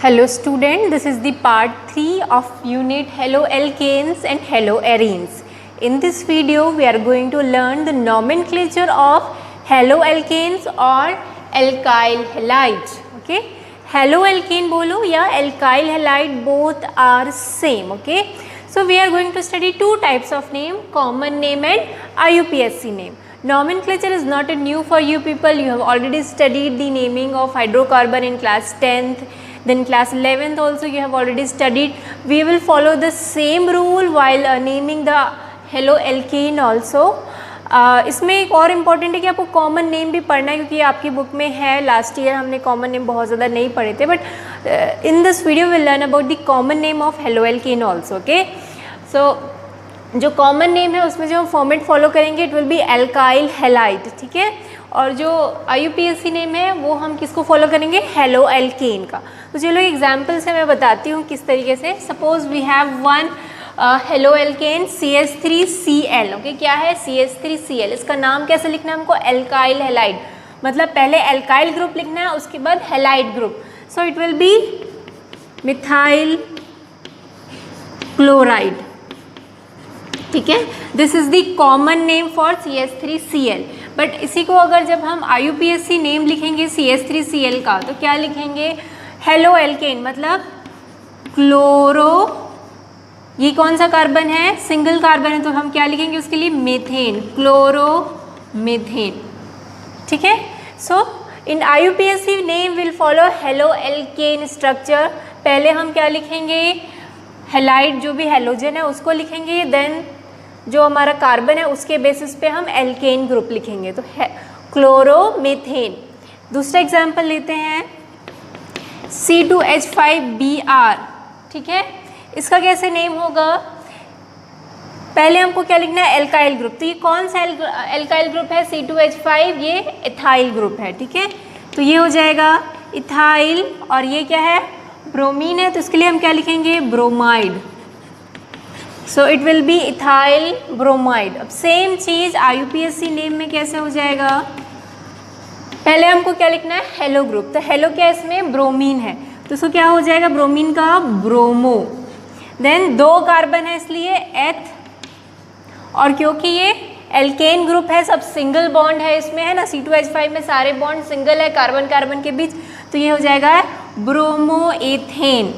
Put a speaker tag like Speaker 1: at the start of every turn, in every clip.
Speaker 1: Hello student, this is the part 3 of unit haloalkanes and haloarenes. In this video we are going to learn the nomenclature of haloalkanes or alkyl halides. Okay, haloalkane bolo ya alkyl halide both are same. Okay, so we are going to study two types of name, common name and IUPAC name. Nomenclature is not new for you people. You have already studied the naming of hydrocarbon in class 10th. Then class 11th also you have already studied. We will follow the same rule while naming the haloalkane also. इसमें एक और important है कि आपको common name भी पढ़ना है, क्योंकि आपकी बुक में है. लास्ट ईयर हमने कॉमन नेम बहुत ज़्यादा नहीं पढ़े थे, but in this video will learn about the common name of haloalkane also. Okay, so जो कॉमन नेम है उसमें जो हम फॉर्मेट फॉलो करेंगे it will be alkyl halide. ठीक है, और जो IUPAC नेम है वो हम किसको फॉलो करेंगे, haloalkane का. तो चलो एग्जाम्पल से मैं बताती हूँ किस तरीके से. Suppose we have one haloalkane CH3Cl. Okay, क्या है CH3Cl. इसका नाम कैसे लिखना है हमको, alkyl halide. मतलब पहले alkyl ग्रुप लिखना है, उसके बाद halide group. So it will B methyl chloride. ठीक है, this is the common name for CH3Cl. But इसी को अगर जब हम IUPAC नेम लिखेंगे CH3Cl का तो क्या लिखेंगे, haloalkane मतलब क्लोरो. ये कौन सा कार्बन है, सिंगल कार्बन है, तो हम क्या लिखेंगे उसके लिए, मीथेन, क्लोरोमीथेन. ठीक है, सो इन IUPAC name will follow haloalkane structure. पहले हम क्या लिखेंगे, हैलाइड जो भी हैलोजन है उसको लिखेंगे, देन जो हमारा कार्बन है उसके बेसिस पे हम एल्केन ग्रुप लिखेंगे, तो क्लोरोमीथेन. दूसरा एग्जाम्पल लेते हैं C2H5Br. ठीक है, इसका कैसे नेम होगा, पहले हमको क्या लिखना है, एल्काइल ग्रुप. तो ये कौन सा एल्काइल ग्रुप है, C2H5, ये इथाइल ग्रुप है. ठीक है, तो ये हो जाएगा इथाइल, और ये क्या है, ब्रोमीन है, तो इसके लिए हम क्या लिखेंगे, bromide. So it will B ethyl bromide. अब सेम चीज़ IUPAC नेम में कैसे हो जाएगा, पहले हमको क्या लिखना है, हेलो ग्रुप. तो हेलो क्या है, इसमें ब्रोमीन है, तो इसको क्या हो जाएगा, ब्रोमीन का ब्रोमो. देन दो कार्बन है इसलिए एथ, और क्योंकि ये एल्केन ग्रुप है, सब सिंगल बॉन्ड है इसमें, है ना. C2H5 में सारे बॉन्ड सिंगल है कार्बन कार्बन के बीच, तो ये हो जाएगा ब्रोमोएथेन.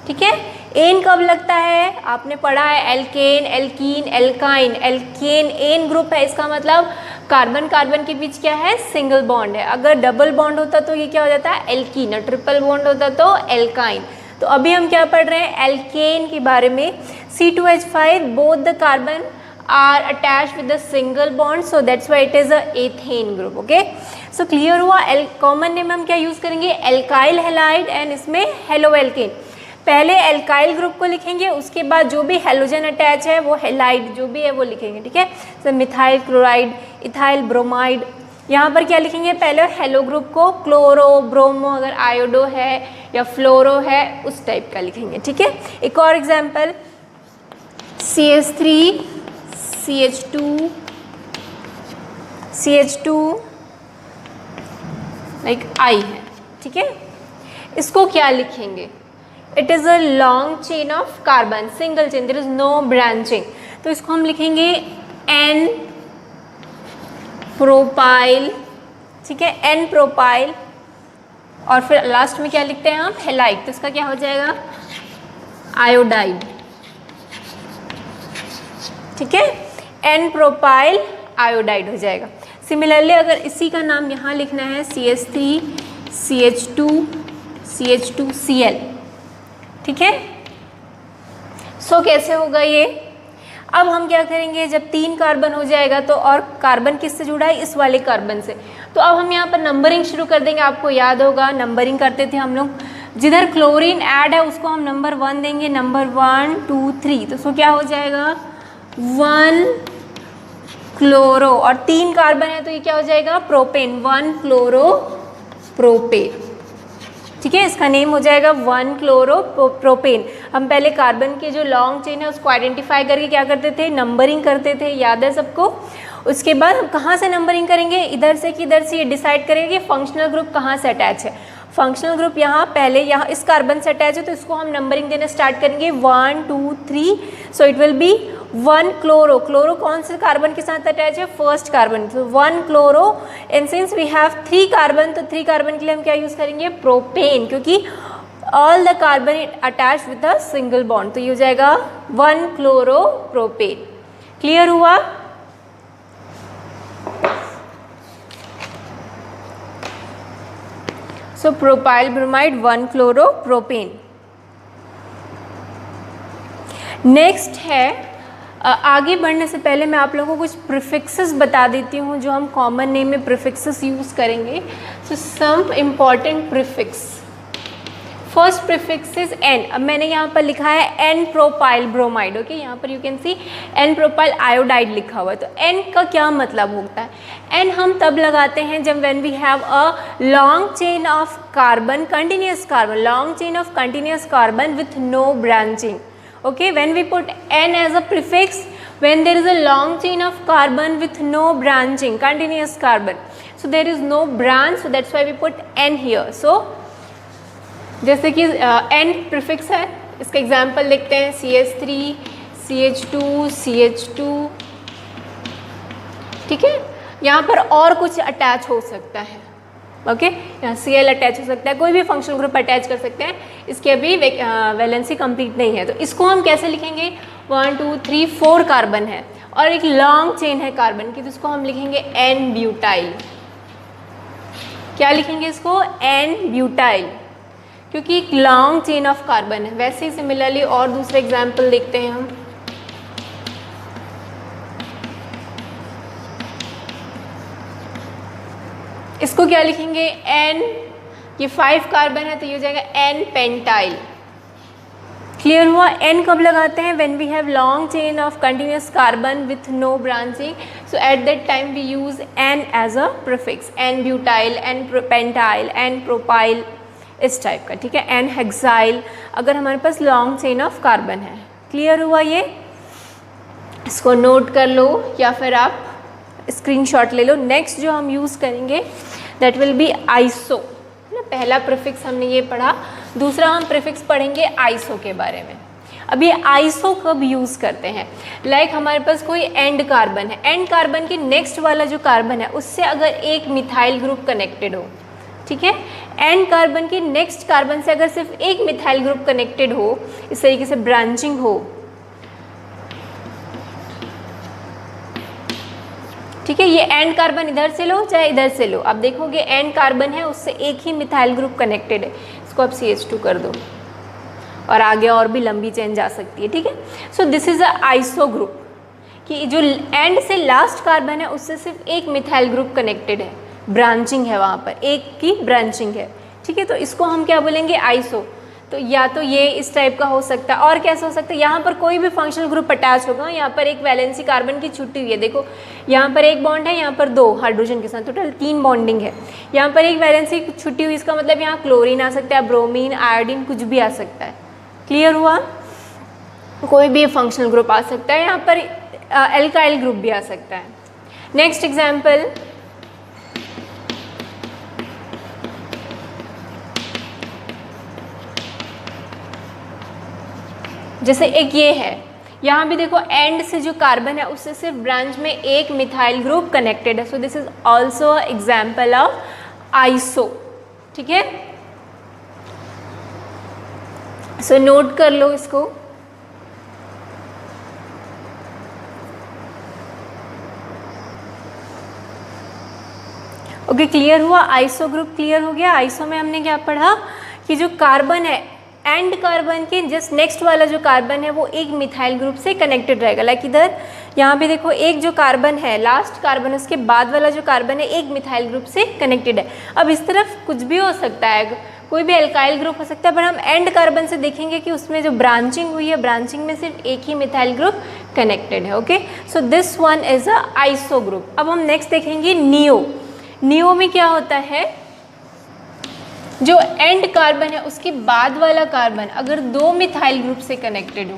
Speaker 1: ठीक है, एन कब लगता है, आपने पढ़ा है alkane, alkene, alkyne. Alkane ane group है, इसका मतलब कार्बन कार्बन के बीच क्या है, सिंगल बॉन्ड है. अगर डबल बॉन्ड होता तो ये क्या हो जाता है, एल्कीन, और ट्रिपल बॉन्ड होता तो एल्काइन. तो अभी हम क्या पढ़ रहे हैं, एल्केन के बारे में. C2H5 both the carbon are attached with the single bond, so that's why it is a ethane group. Okay, so clear हुआ. कॉमन नेम हम क्या यूज करेंगे, एल्काइल हैलाइड, एंड इसमें haloalkane. पहले एल्काइल ग्रुप को लिखेंगे, उसके बाद जो भी हेलोजन अटैच है वो हैलाइड जो भी है वो लिखेंगे. ठीक है, तो मिथाइल क्लोराइड, इथाइल ब्रोमाइड. यहाँ पर क्या लिखेंगे, पहले हेलो ग्रुप को क्लोरो, ब्रोमो, अगर आयोडो है या फ्लोरो है उस टाइप का लिखेंगे. ठीक है, एक और example CH3 CH2 like I है. ठीक है, इसको क्या लिखेंगे, it is a long chain of carbon, single chain, there is no branching. तो इसको हम लिखेंगे N प्रोपाइल. ठीक है, N प्रोपाइल, और फिर लास्ट में क्या लिखते हैं हम, हैलाइड. तो इसका क्या हो जाएगा, आयोडाइड. ठीक है, N प्रोपाइल आयोडाइड हो जाएगा. सिमिलरली अगर इसी का नाम यहाँ लिखना है CH3 CH2Cl. ठीक है, सो कैसे होगा ये. अब हम क्या करेंगे, जब 3 कार्बन हो जाएगा तो, और कार्बन किससे जुड़ा है, इस वाले कार्बन से, तो अब हम यहाँ पर नंबरिंग शुरू कर देंगे. आपको याद होगा नंबरिंग करते थे हम लोग, जिधर क्लोरीन ऐड है उसको हम नंबर 1 देंगे, नंबर 1 2 3. तो सो क्या हो जाएगा, 1 क्लोरो, और 3 कार्बन है तो ये क्या हो जाएगा, प्रोपेन, 1 क्लोरो प्रोपेन. ठीक है, इसका नेम हो जाएगा 1 क्लोरो प्रोपेन. हम पहले कार्बन के जो लॉन्ग चेन है उसको आइडेंटिफाई करके क्या करते थे, नंबरिंग करते थे, याद है सबको. उसके बाद हम कहाँ से नंबरिंग करेंगे, इधर से कि इधर से, ये डिसाइड करेंगे कि फंक्शनल ग्रुप कहाँ से अटैच है. फंक्शनल ग्रुप यहाँ पहले यहाँ इस कार्बन से अटैच है, तो इसको हम नंबरिंग देना स्टार्ट करेंगे 1 2 3, सो it will B 1 chloro. Chloro कौन से कार्बन के साथ अटैच है? फर्स्ट कार्बन, तो 1 chloro. And since we have 3 carbon, तो 3 कार्बन के लिए हम क्या यूज़ करेंगे? प्रोपेन, क्योंकि all the carbon attach with a single bond, तो ये हो जाएगा 1 क्लोरो प्रोपेन। क्लियर हुआ? So propyl bromide 1 chloro propane. Next है, आगे बढ़ने से पहले मैं आप लोगों को कुछ प्रीफिक्सेस बता देती हूँ जो हम कॉमन नेम में प्रीफिक्सेस यूज़ करेंगे। So some important prefix. First prefix is n. अब मैंने यहाँ पर लिखा है एन प्रोपाइल ब्रोमाइड, ओके, यहाँ पर you can see n propyl iodide लिखा हुआ है। तो एन का क्या मतलब होता है? एन हम तब लगाते हैं जब when we have a long chain of carbon, continuous carbon, long chain of continuous carbon with no branching. Okay, when we put n as a prefix, when there is a long chain of carbon with no branching, continuous carbon, so there is no branch, so that's why we put n here. So जैसे कि n prefix है, इसका example लिखते हैं CH3, CH2, CH2, ठीक है। यहाँ पर और कुछ अटैच हो सकता है, ओके, यहाँ Cl अटैच हो सकता है, कोई भी फंक्शनल ग्रुप अटैच कर सकते हैं, इसकी अभी वैलेंसी कंप्लीट नहीं है। तो इसको हम कैसे लिखेंगे? 1 2 3 4 कार्बन है और एक लॉन्ग चेन है कार्बन की, तो इसको हम लिखेंगे N ब्यूटाइल। क्या लिखेंगे इसको? N ब्यूटाइल, क्योंकि एक लॉन्ग चेन ऑफ कार्बन है। वैसे ही सिमिलरली और दूसरे एग्जाम्पल देखते हैं हम। इसको क्या लिखेंगे? N, ये 5 कार्बन है तो ये हो जाएगा N पेंटाइल। क्लियर हुआ? N कब लगाते हैं? When we have long chain of continuous carbon with no branching, so at that time we use N as a prefix. N butyl, N pentyl, N propyl, इस type का, ठीक है। N hexyl, अगर हमारे पास लॉन्ग चेन ऑफ कार्बन है। Clear हुआ? ये इसको नोट कर लो या फिर आप स्क्रीनशॉट ले लो। नेक्स्ट जो हम यूज़ करेंगे दैट विल बी आइसो, ना। पहला प्रीफिक्स हमने ये पढ़ा, दूसरा हम प्रीफिक्स पढ़ेंगे आइसो के बारे में। अब ये आइसो कब यूज़ करते हैं? लाइक हमारे पास कोई एंड कार्बन है, एंड कार्बन के नेक्स्ट वाला जो कार्बन है उससे अगर एक मिथाइल ग्रुप कनेक्टेड हो, ठीक है, एंड कार्बन के नेक्स्ट कार्बन से अगर सिर्फ एक मिथाइल ग्रुप कनेक्टेड हो, इस तरीके से ब्रांचिंग हो, ठीक है। ये एंड कार्बन इधर से लो चाहे इधर से लो, आप देखोगे एंड कार्बन है उससे एक ही मिथाइल ग्रुप कनेक्टेड है, इसको आप CH2 कर दो और आगे और भी लंबी चेन जा सकती है, ठीक है। So this is a iso group, कि जो एंड से लास्ट कार्बन है उससे सिर्फ एक मिथाइल ग्रुप कनेक्टेड है, ब्रांचिंग है, वहाँ पर एक की ब्रांचिंग है, ठीक है। तो इसको हम क्या बोलेंगे? आइसो। तो या तो ये इस टाइप का हो सकता है, और कैसा हो सकता है? यहाँ पर कोई भी फंक्शनल ग्रुप अटैच होगा, यहाँ पर एक वैलेंसी कार्बन की छुट्टी हुई है, देखो यहाँ पर एक बॉन्ड है, यहाँ पर 2 हाइड्रोजन के साथ, टोटल 3 बॉन्डिंग है। यहाँ पर एक वैलेंसी छुट्टी हुई, इसका मतलब यहाँ क्लोरीन आ सकता है, ब्रोमीन, आयोडीन, कुछ भी आ सकता है। क्लियर हुआ? कोई भी फंक्शनल ग्रुप आ सकता है, यहाँ पर एल्काइल ग्रुप भी आ सकता है। नेक्स्ट एग्जाम्पल, जैसे एक ये है, यहाँ भी देखो एंड से जो कार्बन है उससे सिर्फ ब्रांच में एक मिथाइल ग्रुप कनेक्टेड है, so this is also example of iso, ठीक है। सो नोट कर लो इसको। ओके, क्लियर हुआ? आइसो ग्रुप क्लियर हो गया। आइसो में हमने क्या पढ़ा कि जो कार्बन है एंड कार्बन के जस्ट नेक्स्ट वाला जो कार्बन है वो एक मिथाइल ग्रुप से कनेक्टेड रहेगा। लाइक इधर यहाँ पे देखो एक जो कार्बन है लास्ट कार्बन, उसके बाद वाला जो कार्बन है एक मिथाइल ग्रुप से कनेक्टेड है। अब इस तरफ कुछ भी हो सकता है, कोई भी एल्काइल ग्रुप हो सकता है, पर हम एंड कार्बन से देखेंगे कि उसमें जो ब्रांचिंग हुई है, ब्रांचिंग में सिर्फ एक ही मिथाइल ग्रुप कनेक्टेड है। Okay, so this one is a iso group. अब हम नेक्स्ट देखेंगे नियो। नियो में क्या होता है, जो एंड कार्बन है उसके बाद वाला कार्बन अगर 2 मिथाइल ग्रुप से कनेक्टेड हो,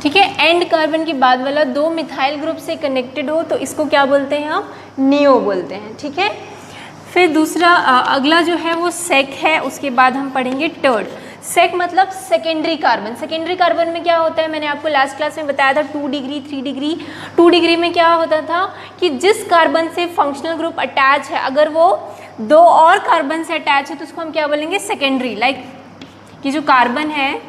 Speaker 1: ठीक है। एंड कार्बन के बाद वाला 2 मिथाइल ग्रुप से कनेक्टेड हो तो इसको क्या बोलते हैं हम, नियो बोलते हैं। ठीक है। फिर दूसरा अगला जो है वो सेक है, उसके बाद हम पढ़ेंगे टर्ड। सेक मतलब सेकेंडरी कार्बन। सेकेंडरी कार्बन में क्या होता है, मैंने आपको लास्ट क्लास में बताया था 2 डिग्री 3 डिग्री। 2 डिग्री में क्या होता था कि जिस कार्बन से फंक्शनल ग्रुप अटैच है, अगर वो 2 और कार्बन से अटैच है तो उसको हम क्या बोलेंगे, सेकेंडरी। लाइक कि जो कार्बन है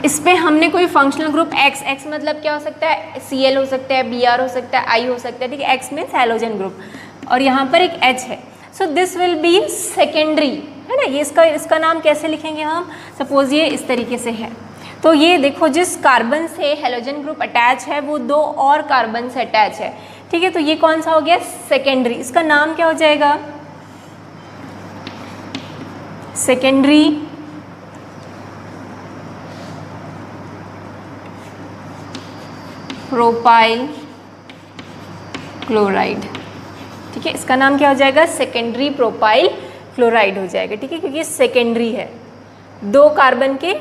Speaker 1: इस पे हमने कोई फंक्शनल ग्रुप X, X मतलब क्या हो सकता है, Cl हो सकता है, Br हो सकता है, I हो सकता है। ठीक है। X मीन्स हैलोजन ग्रुप और यहाँ पर एक H है। So this will be secondary, है ना। ये इसका नाम कैसे लिखेंगे हम, सपोज ये इस तरीके से है तो ये देखो जिस कार्बन से हैलोजन ग्रुप अटैच है वो 2 और कार्बन से अटैच है। ठीक है। तो ये कौन सा हो गया, सेकेंडरी। इसका नाम क्या हो जाएगा, सेकेंडरी प्रोपाइल क्लोराइड। ठीक है। इसका नाम क्या हो जाएगा, सेकेंडरी प्रोपाइल क्लोराइड हो जाएगा। ठीक है। क्योंकि सेकेंडरी है, 2 कार्बन के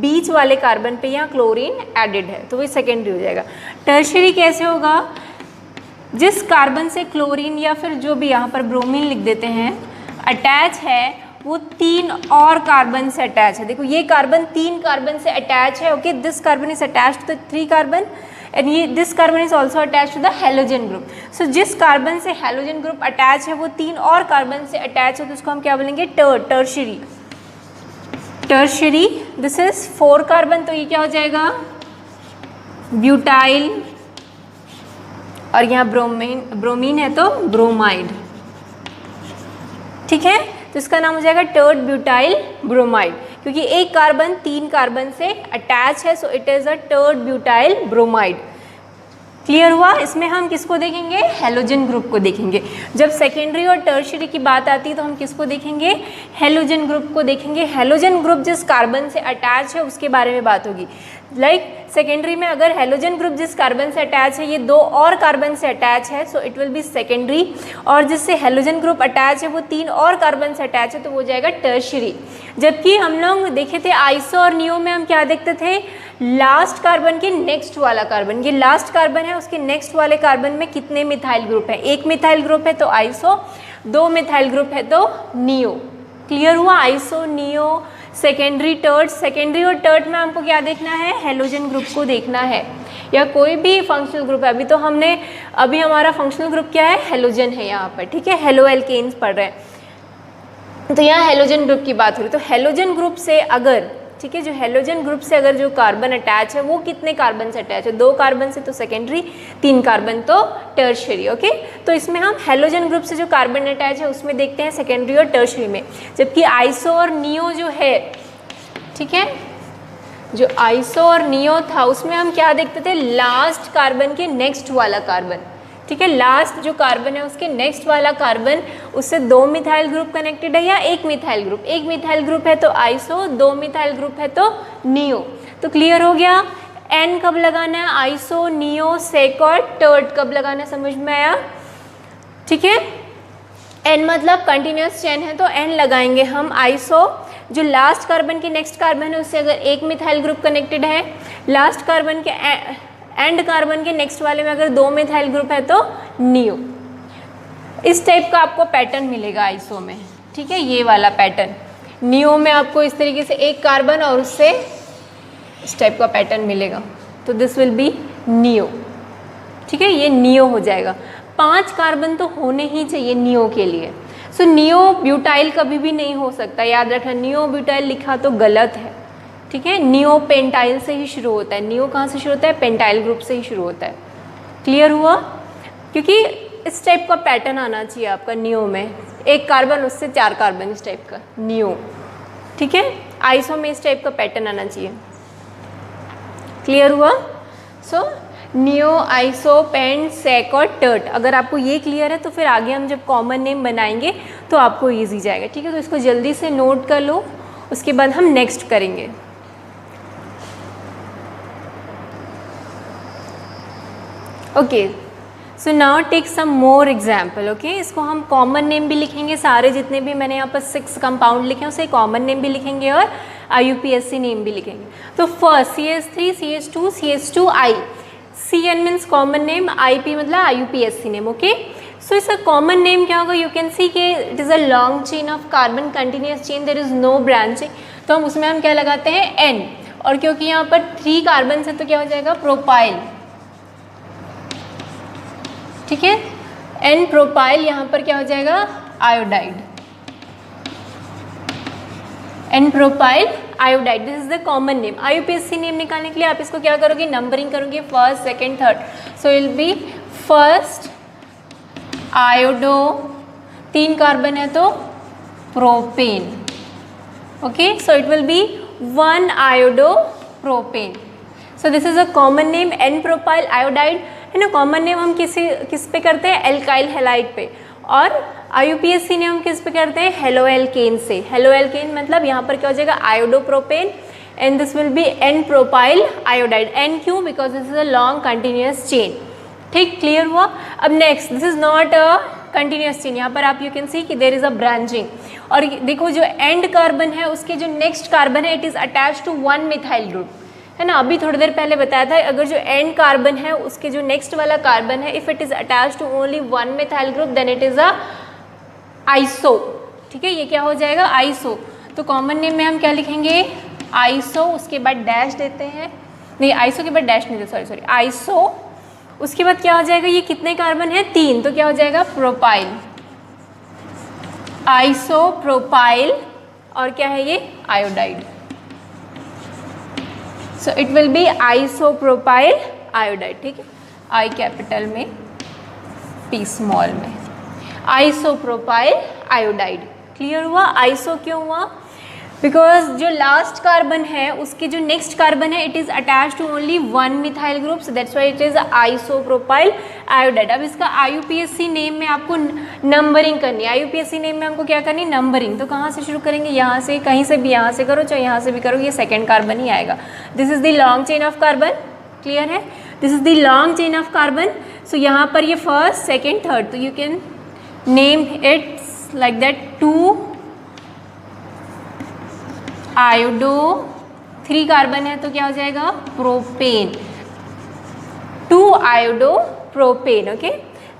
Speaker 1: बीच वाले कार्बन पे यहाँ क्लोरीन एडेड है तो वो सेकेंडरी हो जाएगा। टर्शियरी कैसे होगा, जिस कार्बन से क्लोरीन या फिर जो भी यहाँ पर ब्रोमीन लिख देते हैं अटैच है वो 3 और कार्बन से अटैच है। देखो ये कार्बन 3 कार्बन से अटैच है। Okay, this carbon is attached to 3 carbon and ये this carbon is also attach to the halogen group. So जिस कार्बन से हैलोजन ग्रुप अटैच है वो 3 और कार्बन से अटैच है तो उसको हम क्या बोलेंगे, tertiary. Tertiary this is 4 carbon तो ये क्या हो जाएगा, ब्यूटाइल और यहाँ ब्रोमीन है तो ब्रोमाइड। ठीक है। तो इसका नाम हो जाएगा टर्ड ब्यूटाइल ब्रोमाइड, क्योंकि एक कार्बन 3 कार्बन से अटैच है so it is a टर्ड butyl bromide. Clear हुआ। इसमें हम किसको देखेंगे, हैलोजन ग्रुप को देखेंगे। जब सेकेंडरी और टर्शियरी की बात आती है तो हम किसको देखेंगे, हैलोजन ग्रुप को देखेंगे। हैलोजन ग्रुप जिस कार्बन से अटैच है उसके बारे में बात होगी। लाइक सेकेंडरी में अगर हैलोजन ग्रुप जिस कार्बन से अटैच है ये 2 और कार्बन से अटैच है सो इट विल बी सेकेंडरी, और जिससे हैलोजन ग्रुप अटैच है वो 3 और कार्बन से अटैच है तो वो जाएगा टर्शियरी। जबकि हम लोग देखे थे आइसो और नियो में हम क्या देखते थे, लास्ट कार्बन के नेक्स्ट वाला कार्बन, ये लास्ट कार्बन है उसके नेक्स्ट वाले कार्बन में कितने मिथाइल ग्रुप है, 1 मिथाइल ग्रुप है तो आइसो, 2 मिथाइल ग्रुप है तो नियो। क्लियर हुआ। Iso, neo, secondary, tert. Secondary और टर्ड में हमको क्या देखना है, हैलोजन ग्रुप को देखना है या कोई भी फंक्शनल ग्रुप है। अभी हमारा फंक्शनल ग्रुप क्या है, हैलोजन है यहाँ पर। ठीक है। हेलो एल्केन्स पढ़ रहे हैं तो यहाँ हैलोजन ग्रुप की बात हो रही है। तो हैलोजन ग्रुप से अगर, ठीक है, जो हैलोजन ग्रुप से अगर जो कार्बन अटैच है वो कितने कार्बन से अटैच है, 2 कार्बन से तो सेकेंडरी, 3 कार्बन तो टर्शियरी। ओके। तो इसमें हम हैलोजन ग्रुप से जो कार्बन अटैच है उसमें देखते हैं सेकेंडरी और टर्शियरी में। जबकि आइसो और नियो जो है, ठीक है, जो आइसो और नियो था उसमें हम क्या देखते थे, लास्ट कार्बन के नेक्स्ट वाला कार्बन। ठीक है। लास्ट जो कार्बन है उसके नेक्स्ट वाला कार्बन, उससे 2 मिथाइल ग्रुप कनेक्टेड है या 1 मिथाइल ग्रुप। 1 मिथाइल ग्रुप है तो आइसो, 2 मिथाइल ग्रुप है तो नियो। तो क्लियर हो गया। एन कब लगाना है, आइसो, नियो, सेक और टर्ड कब लगाना है, समझ में आया। ठीक है। एन मतलब कंटिन्यूस चेन है तो एन लगाएंगे हम। आइसो जो लास्ट कार्बन के नेक्स्ट कार्बन है उससे अगर 1 मिथाइल ग्रुप कनेक्टेड है, लास्ट कार्बन के एंड कार्बन के नेक्स्ट वाले में अगर 2 मिथाइल ग्रुप है तो नियो। इस टाइप का आपको पैटर्न मिलेगा आइसो में। ठीक है। ये वाला पैटर्न। नियो में आपको इस तरीके से 1 कार्बन और उससे इस टाइप का पैटर्न मिलेगा तो दिस विल बी नियो। ठीक है। ये नियो हो जाएगा। 5 कार्बन तो होने ही चाहिए नियो के लिए। सो नियो ब्यूटाइल कभी भी नहीं हो सकता, याद रखना। नियो ब्यूटाइल लिखा तो गलत है। ठीक है। नियो पेंटाइल से ही शुरू होता है। नियो कहाँ से शुरू होता है, पेंटाइल ग्रुप से ही शुरू होता है। क्लियर हुआ। क्योंकि इस टाइप का पैटर्न आना चाहिए आपका नियो में, 1 कार्बन उससे 4 कार्बन, इस टाइप का नियो। ठीक है। आइसो में इस टाइप का पैटर्न आना चाहिए। क्लियर हुआ। सो नियो, आइसो, पेंट, सेक और टर्ट, अगर आपको ये क्लियर है तो फिर आगे हम जब कॉमन नेम बनाएंगे तो आपको ईजी जाएगा। ठीक है। तो इसको जल्दी से नोट कर लो, उसके बाद हम नेक्स्ट करेंगे। Okay. So now take some more example, okay. इसको हम कॉमन नेम भी लिखेंगे, सारे जितने भी मैंने यहाँ पर 6 कंपाउंड लिखे हैं उसे कॉमन नेम भी लिखेंगे और IUPAC नेम भी लिखेंगे। तो first CH3 CH2 CH2I, CN means common name, IP मतलब IUPAC नेम, ओके। सो इसका कॉमन नेम क्या होगा? यू कैन सी कि it is a long chain of carbon continuous chain, there is no branching, तो हम उसमें हम क्या लगाते हैं N, और क्योंकि यहाँ पर 3 कार्बन है तो क्या हो जाएगा प्रोपाइल, ठीक है। N प्रोपाइल, यहाँ पर क्या हो जाएगा iodide, N propyl iodide, this is the common name. IUPAC name निकालने के लिए आप इसको क्या करोगे, नंबरिंग करोगे first second third, so it will B first iodo, 3 carbon है तो propane, okay, so it will B 1 iodo propane. So this is a common name N propyl iodide, है ना। कॉमन नेम हम किस पे करते हैं, एल्काइल हैलाइड पे, और IUPAC नेम हम किस पे करते हैं, हेलो एल्केन से। हेलो एल्केन मतलब यहाँ पर क्या हो जाएगा iodo propane, and this will be N propyl iodide. N क्यों, because this is a long continuous chain, ठीक, क्लियर हुआ। अब next, this is not a continuous chain, यहाँ पर आप यू कैन सी कि देर इज अ ब्रांचिंग, और देखो जो एंड कार्बन है उसके जो नेक्स्ट कार्बन है it is attach to 1 methyl group, है ना। अभी थोड़ी देर पहले बताया था अगर जो एंड कार्बन है उसके जो नेक्स्ट वाला कार्बन है if it is attach to only 1 methyl group then it is a iso, ठीक है, ये क्या हो जाएगा आइसो। तो कॉमन नेम में हम क्या लिखेंगे आइसो, उसके बाद डैश देते हैं, नहीं आइसो के बाद डैश नहीं देते, सॉरी आइसो, उसके बाद क्या हो जाएगा, ये कितने कार्बन है 3, तो क्या हो जाएगा प्रोपाइल, आइसो प्रोपाइल, और क्या है ये iodide, so it will be isopropyl iodide, ठीक है, आई कैपिटल में पी स्मॉल में, आइसोप्रोपाइल आयोडाइड। क्लियर हुआ। आइसो क्यों हुआ, बिकॉज जो लास्ट कार्बन है उसके जो नेक्स्ट कार्बन है it is attach to only 1 methyl group, so that's why it is isopropyl iodide. अब इसका IUPAC नेम में आपको नंबरिंग करनी है, IUPAC नेम में हमको क्या करनी है नंबरिंग, तो कहाँ से शुरू करेंगे, यहाँ से, कहीं से भी, यहाँ से करो चाहे यहाँ से भी करो, ये सेकेंड कार्बन ही आएगा। This is the long chain of carbon, clear है, this is the long chain of carbon. So यहाँ पर ये फर्स्ट सेकेंड थर्ड, तो you can name its like that 2 iodo, 3 carbon है तो क्या हो जाएगा propane, 2 iodo propane, okay.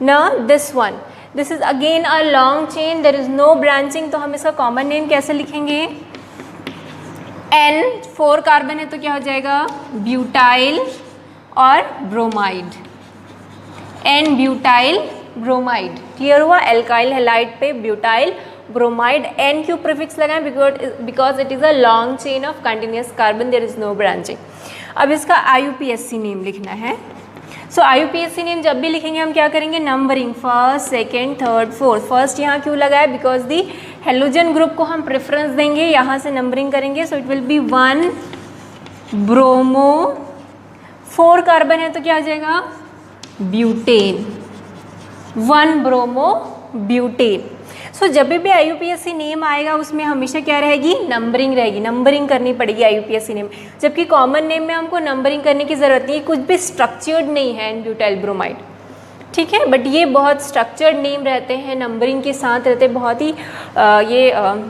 Speaker 1: Now this one, this is again a long chain, there is no branching, तो हम इसका कॉमन नेम कैसे लिखेंगे, N 4 कार्बन है तो क्या हो जाएगा ब्यूटाइल और bromide, N butyl bromide. Clear हुआ, एल्काइल हैलाइड पे ब्यूटाइल ब्रोमाइड, N क्यों प्रीफिक्स लगाएं, because it is a long chain of continuous carbon, there is no branching. अब इसका IUPAC नेम लिखना है। सो IUPAC नेम जब भी लिखेंगे हम क्या करेंगे numbering first second third fourth. First यहाँ क्यों लगाया, बिकॉज दी हेलोजन ग्रुप को हम प्रेफरेंस देंगे, यहाँ से नंबरिंग करेंगे, सो it will B 1 bromo, 4 carbon है तो क्या आ जाएगा ब्यूटेन, 1 ब्रोमो ब्यूटेन। सो जब भी IUPAC नेम आएगा उसमें हमेशा क्या रहेगी नंबरिंग रहेगी, नंबरिंग करनी पड़ेगी IUPAC नेम, जबकि कॉमन नेम में हमको नंबरिंग करने की ज़रूरत नहीं है, कुछ भी स्ट्रक्चर्ड नहीं है एन ब्यूटाइल ब्रोमाइड, ठीक है, बट ये बहुत स्ट्रक्चर्ड नेम रहते हैं, नंबरिंग के साथ रहते हैं, बहुत ही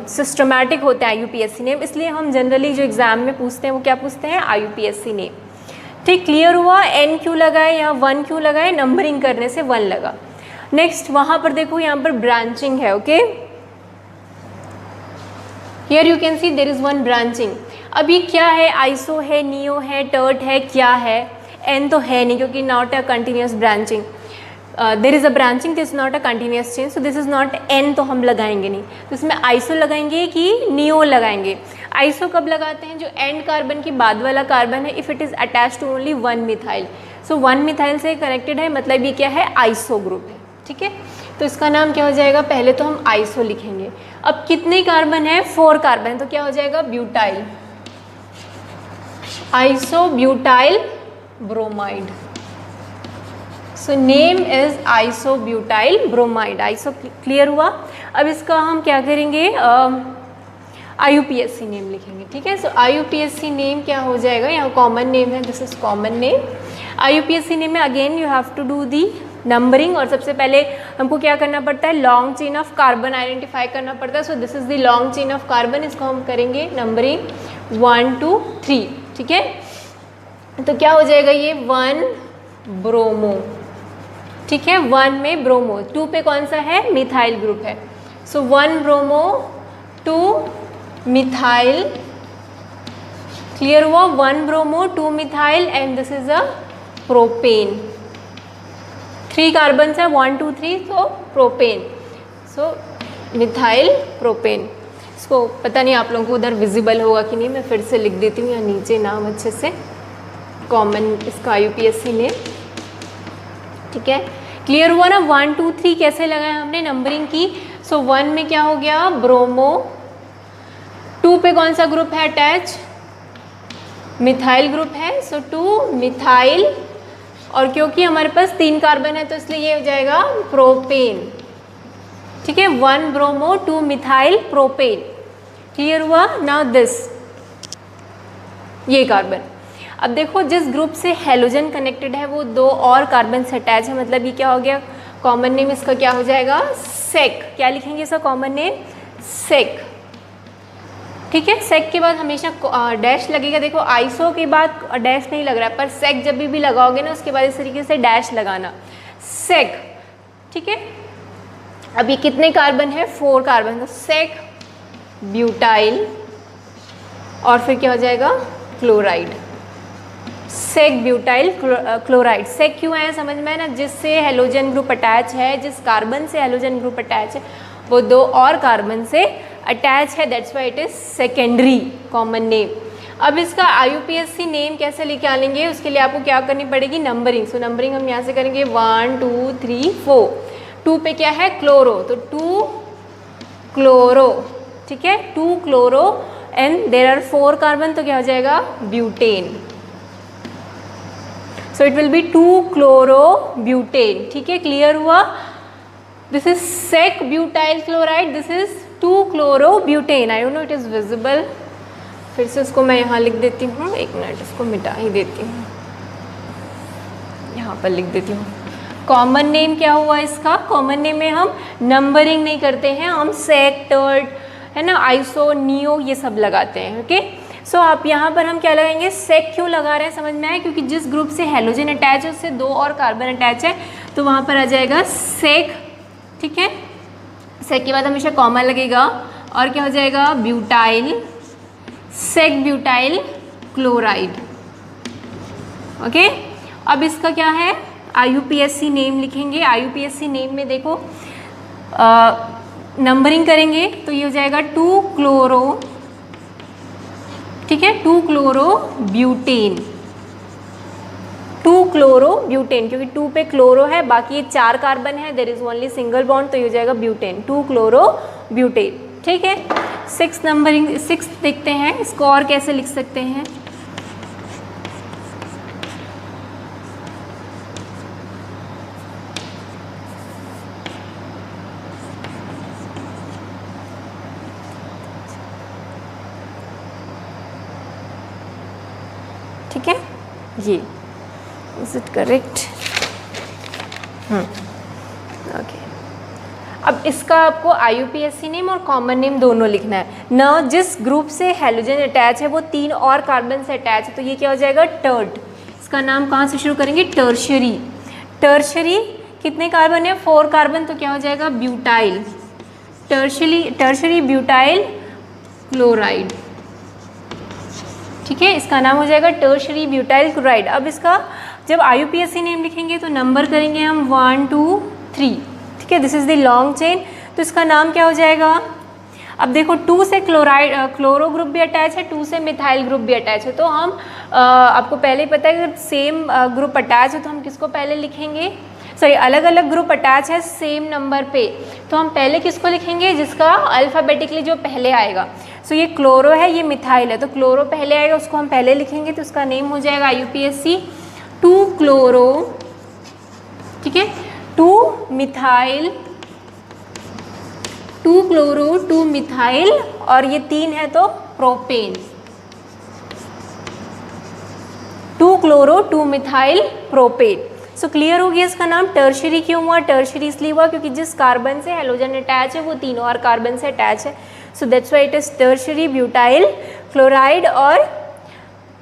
Speaker 1: सिस्टमैटिक होते हैं IUPAC नेम, इसलिए हम जनरली जो एग्ज़ाम में पूछते हैं वो क्या पूछते हैं IUPAC नेम, ठीक। क्लियर हुआ, N क्यों लगाए, यहाँ 1 क्यों लगाए, नंबरिंग करने से 1 लगा। नेक्स्ट वहाँ पर देखो यहाँ पर ब्रांचिंग है, okay, here you can see there is 1 branching. अब ये क्या है, आइसो है, नियो है, टर्ट है, क्या है, N तो है नहीं क्योंकि not a continuous branching, there is a branching, this not a continuous chain, so this is not N, तो हम लगाएंगे नहीं, तो इसमें आइसो लगाएंगे कि नियो लगाएंगे। आइसो कब लगाते हैं, जो एंड कार्बन की बाद वाला कार्बन है, if it is attach to only 1 methyl, so 1 methyl से कनेक्टेड है, मतलब ये क्या है आइसो ग्रुप है, ठीक है, तो इसका नाम क्या हो जाएगा, पहले तो हम आइसो लिखेंगे। अब कितने कार्बन है, 4 कार्बन है, तो क्या हो जाएगा butyl, iso butyl bromide, so name is iso butyl bromide, iso. Clear हुआ। अब इसका हम क्या करेंगे IUPAC नेम लिखेंगे, ठीक है, सो IUPAC नेम क्या हो जाएगा, यहाँ कॉमन नेम है, this is common name. IUPAC name में again you have to do the numbering, और सबसे पहले हमको क्या करना पड़ता है, long chain of carbon identify करना पड़ता है। So this is the long chain of carbon, इसको हम करेंगे नंबरिंग 1 2 3, ठीक है। तो क्या हो जाएगा ये 1 ब्रोमो, ठीक है, 1 में ब्रोमो, 2 पे कौन सा है, मिथाइल ग्रुप है। सो 1 ब्रोमो 2 मिथाइल, क्लियर हुआ, 1 bromo 2 methyl and this is a propane. 3 carbon है 1 2 3, सो प्रोपेन, सो मिथाइल प्रोपेन। इसको पता नहीं आप लोगों को उधर विजिबल होगा कि नहीं, मैं फिर से लिख देती हूँ यहाँ नीचे नाम अच्छे से, कॉमन इसका यूपीएससी ने, ठीक है। क्लियर हुआ ना, 1 2 3 कैसे लगाया हमने नंबरिंग की। सो 1 में क्या हो गया, ब्रोमो, 2 पे कौन सा ग्रुप है अटैच, मिथाइल ग्रुप है, सो 2 मिथाइल, और क्योंकि हमारे पास 3 कार्बन है तो इसलिए ये हो जाएगा प्रोपेन, ठीक है, 1 ब्रोमो 2 मिथाइल प्रोपेन। क्लियर हुआ, नाउ दिस, ये कार्बन। अब देखो जिस ग्रुप से हेलोजन कनेक्टेड है वो 2 और कार्बन से अटैच है, मतलब ये क्या हो गया, कॉमन नेम इसका क्या हो जाएगा, सेक। क्या लिखेंगे इसका कॉमन नेम, सेक, ठीक है। सेक के बाद हमेशा डैश लगेगा, देखो आइसो के बाद डैश नहीं लग रहा है, पर सेक जब भी लगाओगे ना उसके बाद इस तरीके से डैश लगाना, सेक, ठीक है। अब ये कितने कार्बन है, 4 कार्बन, तो सेक ब्यूटाइल, और फिर क्या हो जाएगा, क्लोराइड, सेक ब्यूटाइल क्लोराइड। सेक क्यों आया समझ में है ना, जिससे हेलोजन ग्रुप अटैच है, जिस कार्बन से हेलोजन ग्रुप अटैच है वो 2 और कार्बन से अटैच है, that's why it is secondary common name. अब इसका आईयूपीएसी नेम कैसे लेके आएंगे, उसके लिए आपको क्या करनी पड़ेगी, नंबरिंग। सो नंबरिंग हम यहाँ से करेंगे 1 2 3 4, 2 पे क्या है, क्लोरो, तो 2 क्लोरो, ठीक है, 2 chloro and there are 4 carbon, तो क्या हो जाएगा, butane. So it will be 2 chloro butane, ठीक है, क्लियर हुआ। This is sec butyl chloride, this is 2 chloro butane. I don't know it is visible, फिर से उसको मैं यहाँ लिख देती हूँ, 1 मिनट इसको मिटा ही देती हूँ, यहाँ पर लिख देती हूँ। कॉमन नेम क्या हुआ इसका, कॉमन नेम में हम नंबरिंग नहीं करते हैं, हम सेक, टर्ट, है ना, आइसो, नियो, ये सब लगाते हैं, ओके। सो आप यहाँ पर हम क्या लगाएंगे, सेक क्यों लगा रहे हैं समझ में आया, क्योंकि जिस ग्रुप से हेलोजन अटैच है उससे 2 और कार्बन अटैच है, तो वहाँ पर आ जाएगा सेक, ठीक है। सेक के बाद हमेशा कॉमा लगेगा, और क्या हो जाएगा, butyl, sec butyl chloride, okay. अब इसका क्या है, आईयूपीएसी नेम लिखेंगे। आईयूपीएसी नेम में देखो नंबरिंग करेंगे तो ये हो जाएगा 2 क्लोरो, ठीक है, 2 क्लोरो ब्यूटेन, 2 क्लोरो ब्यूटेन, क्योंकि 2 पे क्लोरो है, बाकी ये 4 कार्बन है, there is only single bond, तो ये हो जाएगा ब्यूटेन, 2 क्लोरो ब्यूटेन, ठीक है। 6 नंबरिंग, 6 देखते हैं, इसको और कैसे लिख सकते हैं, ठीक है, ये इज इट करेक्ट, ओके। अब इसका आपको आईयूपीएसी नेम और कॉमन नेम दोनों लिखना है ना। जिस ग्रुप से हेलोजन अटैच है वो 3 और कार्बन से अटैच है, तो ये क्या हो जाएगा, टर्ट। इसका नाम कहाँ से शुरू करेंगे, टर्शरी। टर्शरी कितने कार्बन है, 4 कार्बन, तो क्या हो जाएगा, ब्यूटाइल, टर्शरी ब्यूटाइल क्लोराइड, ठीक है, इसका नाम हो जाएगा टर्शरी ब्यूटाइल क्लोराइड। अब इसका जब आईयूपीएसी नेम लिखेंगे तो नंबर करेंगे हम 1 2 3, ठीक है, this is the long chain, तो इसका नाम क्या हो जाएगा। अब देखो 2 से क्लोरो ग्रुप भी अटैच है, 2 से मिथाइल ग्रुप भी अटैच है, तो हम आपको पहले ही पता है अगर सेम ग्रुप अटैच है तो हम किसको पहले लिखेंगे, सॉरी अलग अलग ग्रुप अटैच है सेम नंबर पे, तो हम पहले किसको लिखेंगे, जिसका अल्फ़ाबेटिकली जो पहले आएगा। सो ये क्लोरो है, ये मिथाइल है, तो क्लोरो पहले आएगा, उसको हम पहले लिखेंगे, तो उसका नेम हो जाएगा आईयूपीएसी 2 क्लोरो, ठीक है, 2 मिथाइल, 2 क्लोरो 2 मिथाइल, और ये 3 है तो propane, 2 chloro 2 methyl propane. So clear हो गया इसका नाम टर्शरी क्यों हुआ, टर्शरी इसलिए हुआ क्योंकि जिस कार्बन से हेलोजन अटैच है वो तीनों और कार्बन से अटैच है, सो that's why it is tertiary butyl chloride. और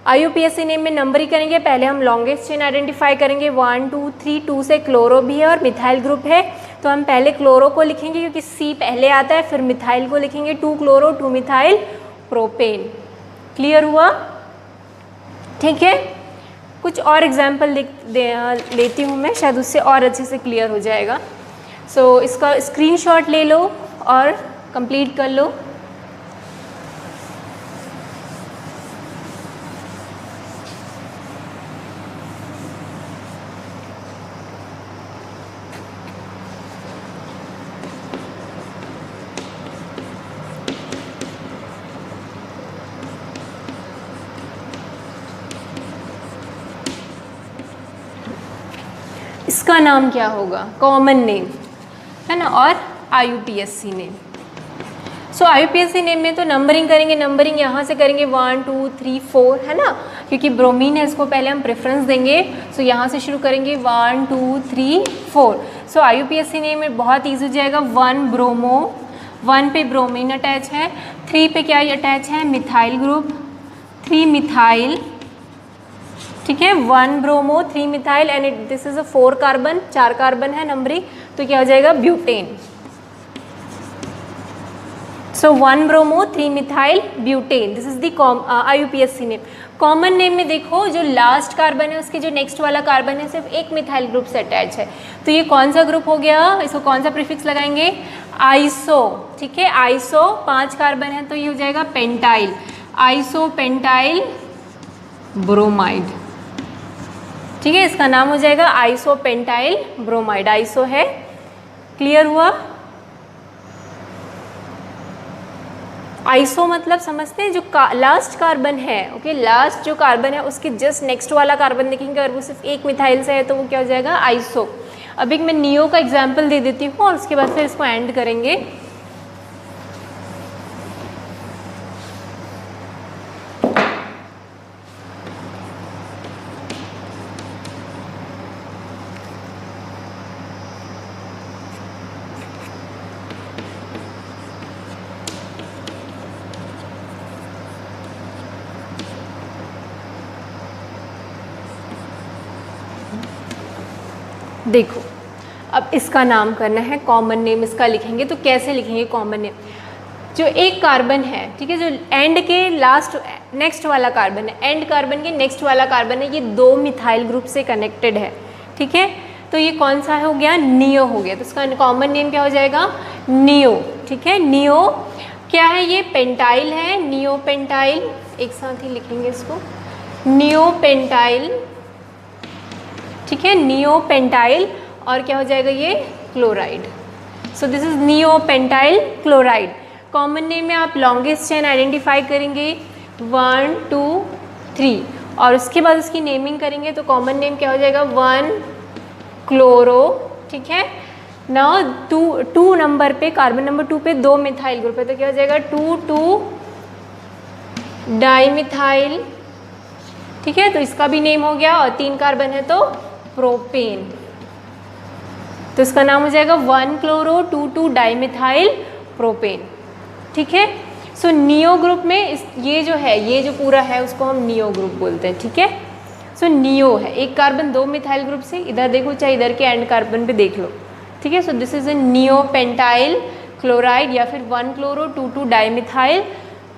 Speaker 1: IUPAC नेम में नंबरिंग करेंगे, पहले हम लॉन्गेस्ट चेन आइडेंटिफाई करेंगे 1 2 3, 2 से क्लोरो भी है और मिथाइल ग्रुप है, तो हम पहले क्लोरो को लिखेंगे क्योंकि C पहले आता है, फिर मिथाइल को लिखेंगे 2 क्लोरो 2 मिथाइल प्रोपेन। क्लियर हुआ, ठीक है। कुछ और एग्जाम्पल लेती हूँ मैं, शायद उससे और अच्छे से क्लियर हो जाएगा। सो इसका स्क्रीनशॉट ले लो और कंप्लीट कर लो। इसका नाम क्या होगा, कॉमन नेम है ना, और IUPAC नेम। सो IUPAC नेम में तो नंबरिंग करेंगे, नंबरिंग यहाँ से करेंगे 1 2 3 4 है ना, क्योंकि ब्रोमीन है इसको पहले हम प्रेफरेंस देंगे, सो यहाँ से शुरू करेंगे 1 2 3 4। सो IUPAC नेम में बहुत ईजी हो जाएगा, 1 ब्रोमो, 1 पे ब्रोमीन अटैच है, 3 पे क्या अटैच है, मिथाइल ग्रुप, 3 मिथाइल, ठीक है, 1 bromo 3 methyl and this is a 4 carbon, 4 carbon है नंबरिंग, तो क्या हो जाएगा butane. So 1 bromo 3 methyl butane, this is the IUPAC name. Common name में देखो जो लास्ट कार्बन है उसके जो नेक्स्ट वाला कार्बन है सिर्फ एक मिथाइल ग्रुप से अटैच है, तो ये कौन सा ग्रुप हो गया, इसको कौन सा प्रीफिक्स लगाएंगे, आइसो, ठीक है, आइसो 5 कार्बन है तो ये हो जाएगा पेंटाइल, आइसो पेंटाइल ब्रोमाइड, ठीक है, इसका नाम हो जाएगा आइसोपेंटाइल ब्रोमाइड, आइसो है। क्लियर हुआ, आइसो मतलब समझते हैं जो लास्ट कार्बन है, ओके, लास्ट जो कार्बन है उसके जस्ट नेक्स्ट वाला कार्बन देखेंगे और वो सिर्फ एक मिथाइल से है तो वो क्या हो जाएगा आइसो। अब एक मैं नियो का एग्जाम्पल दे देती हूँ और उसके बाद फिर इसको एंड करेंगे। देखो अब इसका नाम करना है, कॉमन नेम इसका लिखेंगे, तो कैसे लिखेंगे कॉमन नेम, जो एक कार्बन है, ठीक है, जो एंड के लास्ट नेक्स्ट वाला कार्बन है, एंड कार्बन के नेक्स्ट वाला कार्बन है, ये 2 मिथाइल ग्रुप से कनेक्टेड है, ठीक है, तो ये कौन सा हो गया, नियो हो गया, तो इसका कॉमन नेम क्या हो जाएगा, नियो, ठीक है। नियो क्या है, ये पेंटाइल है, नियो पेंटाइल, एक साथ ही लिखेंगे इसको, नियो पेंटाइल, ठीक है, नियो पेंटाइल, और क्या हो जाएगा ये chloride, so this is neo pentyl chloride. Common name में आप लॉन्गेस्ट चेन आइडेंटिफाई करेंगे 1 2 3 और उसके बाद उसकी नेमिंग करेंगे, तो कॉमन नेम क्या हो जाएगा 1 क्लोरो, ठीक है ना, 2 नंबर पे, कार्बन नंबर 2 पे 2 मिथाइल ग्रुप है तो क्या हो जाएगा 2 2 डाइमिथाइल, ठीक है, तो इसका भी नेम हो गया, और 3 कार्बन है तो प्रोपेन, तो इसका नाम हो जाएगा 1 क्लोरो 2 2 डाइमिथाइल प्रोपेन, ठीक है। सो नियो ग्रुप में ये जो है, ये जो पूरा है उसको हम नियो ग्रुप बोलते हैं, ठीक है। सो नियो है, एक कार्बन 2 मिथाइल ग्रुप से, इधर देखो चाहे इधर के एंड कार्बन पे देख लो, ठीक है। So this is a neo pentyl chloride या फिर 1 क्लोरो 2 2 डाइमिथाइल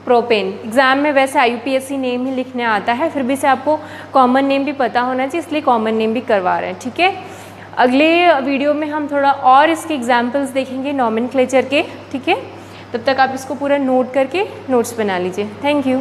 Speaker 1: प्रोपेन। एग्जाम में वैसे IUPAC नेम ही लिखने आता है, फिर भी से आपको कॉमन नेम भी पता होना चाहिए, इसलिए कॉमन नेम भी करवा रहे हैं, ठीक है। अगले वीडियो में हम थोड़ा और इसके एग्जाम्पल्स देखेंगे नॉमेनक्लेचर के, ठीक है। तब तक आप इसको पूरा नोट करके नोट्स बना लीजिए। Thank you.